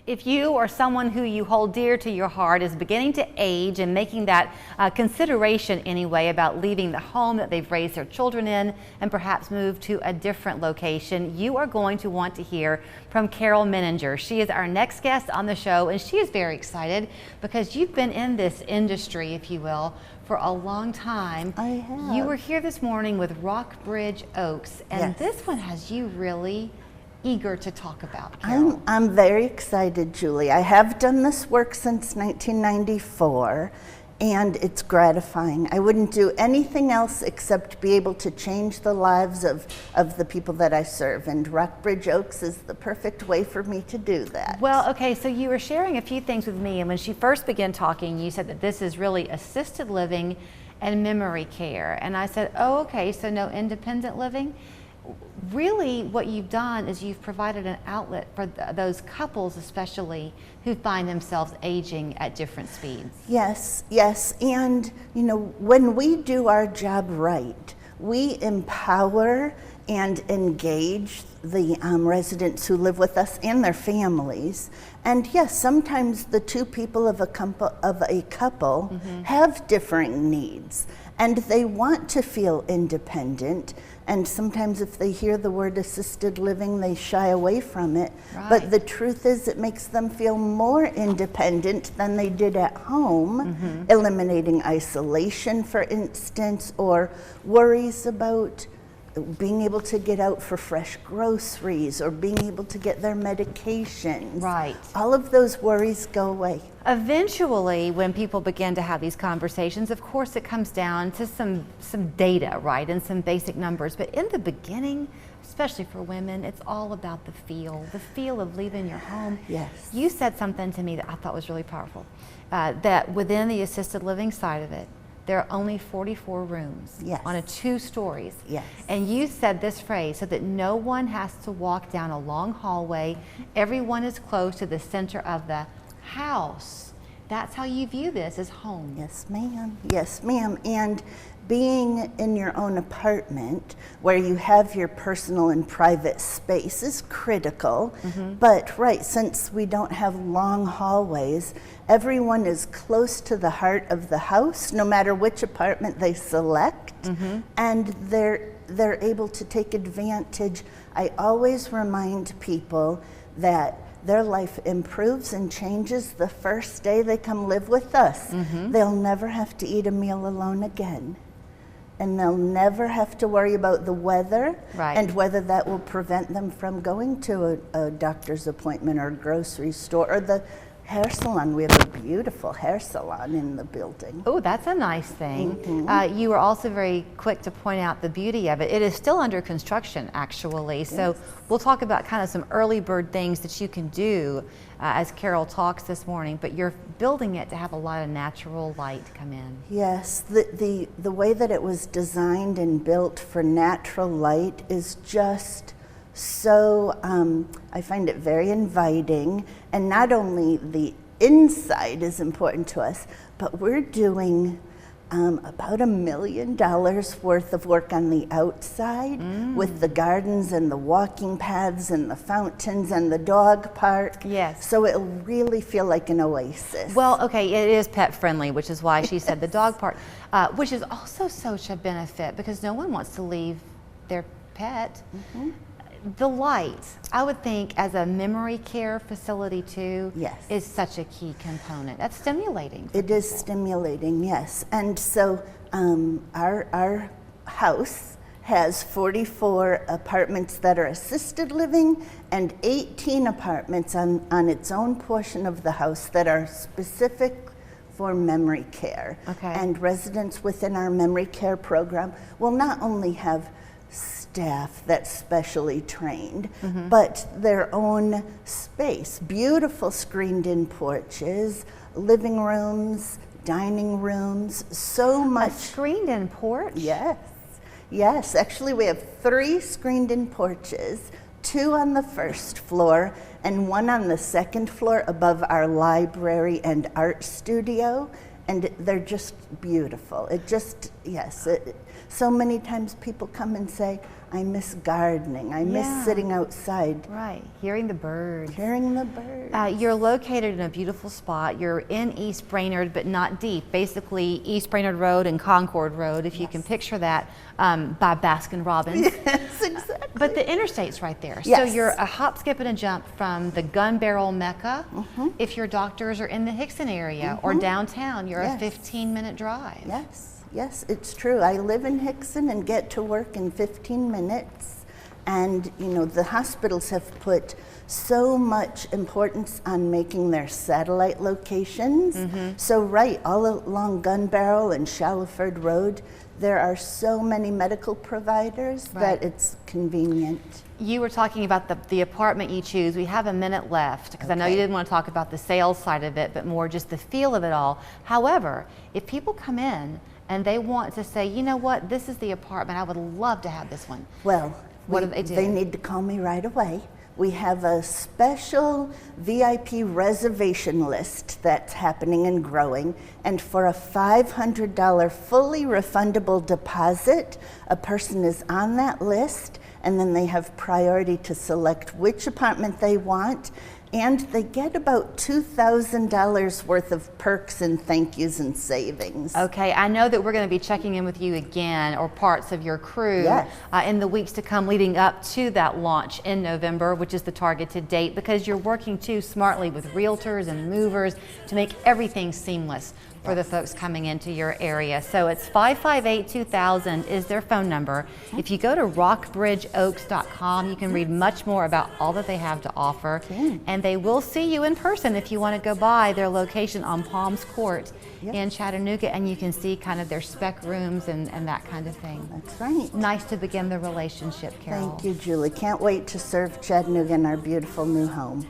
If you or someone who you hold dear to your heart is beginning to age and making that consideration anyway about leaving the home that they've raised their children in and perhaps move to a different location, you are going to want to hear from Carol Menninger. She is our next guest on the show, and she is very excited because you've been in this industry, if you will, for a long time. I have. You were here this morning with Rockbridge Oaks, and Yes. this one has you really eager to talk about, Carol. I'm very excited, Julie. I have done this work since 1994, and it's gratifying. I wouldn't do anything else except be able to change the lives of the people that I serve, and Rockbridge Oaks is the perfect way for me to do that. Well, okay, so you were sharing a few things with me, and when she first began talking, you said that this is really assisted living and memory care. And I said, oh, okay, so no independent living? Really, what you've done is you've provided an outlet for those couples, especially, who find themselves aging at different speeds. Yes, yes, and you know, when we do our job right, we empower and engage the residents who live with us and their families. And yes, sometimes the two people of a couple have differing needs, and they want to feel independent. And sometimes if they hear the word assisted living, they shy away from it. Right. But the truth is it makes them feel more independent than they did at home, eliminating isolation, for instance, or worries about being able to get out for fresh groceries or being able to get their medications. Right. All of those worries go away. Eventually, when people begin to have these conversations, of course it comes down to some data, right, and some basic numbers. But in the beginning, especially for women, it's all about the feel of leaving your home. Yes. You said something to me that I thought was really powerful, that within the assisted living side of it, there are only 44 rooms Yes. on 2 stories. Yes. And you said this phrase, so that no one has to walk down a long hallway. Everyone is close to the center of the house. That's how you view this, as home. Yes, ma'am. Yes, ma'am. And being in your own apartment where you have your personal and private space is critical. But right, since we don't have long hallways, everyone is close to the heart of the house, no matter which apartment they select, and they're able to take advantage. I always remind people that their life improves and changes the first day they come live with us. They'll never have to eat a meal alone again. And they'll never have to worry about the weather and whether that will prevent them from going to a doctor's appointment or a grocery store or the hair salon. We have a beautiful hair salon in the building. Oh, that's a nice thing. You were also very quick to point out the beauty of it. It is still under construction, actually. So we'll talk about kind of some early bird things that you can do as Carol talks this morning, but you're building it to have a lot of natural light come in. Yes, the way that it was designed and built for natural light is just so, I find it very inviting, and not only the inside is important to us, but we're doing about $1 million worth of work on the outside with the gardens and the walking paths and the fountains and the dog park. Yes. So it'll really feel like an oasis. Well, okay, it is pet friendly, which is why she said the dog park, which is also such a benefit because no one wants to leave their pet. The light, I would think, as a memory care facility too, is such a key component. That's stimulating. It is stimulating, yes. And so our house has 44 apartments that are assisted living and 18 apartments on its own portion of the house that are specific for memory care. And residents within our memory care program will not only have staff that's specially trained, but their own space. Beautiful screened-in porches, living rooms, dining rooms, so much. A screened-in porch? Yes, yes. Actually, we have 3 screened-in porches, 2 on the first floor and 1 on the second floor above our library and art studio. and they're just beautiful. It just, yes, so many times people come and say, I miss gardening, I miss sitting outside. Right, hearing the birds. Hearing the birds. You're located in a beautiful spot. You're in East Brainerd, but not deep. Basically, East Brainerd Road and Concord Road, if you can picture that, by Baskin Robbins. Yes, exactly. But the interstate's right there. Yes. So you're a hop, skip, and a jump from the Gun Barrel Mecca. If your doctors are in the Hickson area or downtown, you're a 15-minute drive. Yes. Yes, it's true. I live in Hickson and get to work in 15 minutes. And, you know, the hospitals have put so much importance on making their satellite locations. So, right, all along Gun Barrel and Shallowford Road, there are so many medical providers that it's convenient. You were talking about the apartment you choose. We have a minute left because I know you didn't want to talk about the sales side of it, but more just the feel of it all. However, if people come in and they want to say, you know what, this is the apartment, I would love to have this one. Well, what do they do? They need to call me right away. We have a special VIP reservation list that's happening and growing. And for a $500 fully refundable deposit, a person is on that list, and then they have priority to select which apartment they want. And they get about $2,000 worth of perks and thank yous and savings. Okay, I know that we're going to be checking in with you again, or parts of your crew, in the weeks to come leading up to that launch in November, which is the targeted date, because you're working too smartly with realtors and movers to make everything seamless for the folks coming into your area. So it's 558-2000 is their phone number. If you go to rockbridgeoaks.com, you can read much more about all that they have to offer. And they will see you in person if you want to go by their location on Palms Court in Chattanooga, and you can see kind of their spec rooms and that kind of thing. That's right. Nice to begin the relationship, Carol. Thank you, Julie. Can't wait to serve Chattanooga in our beautiful new home.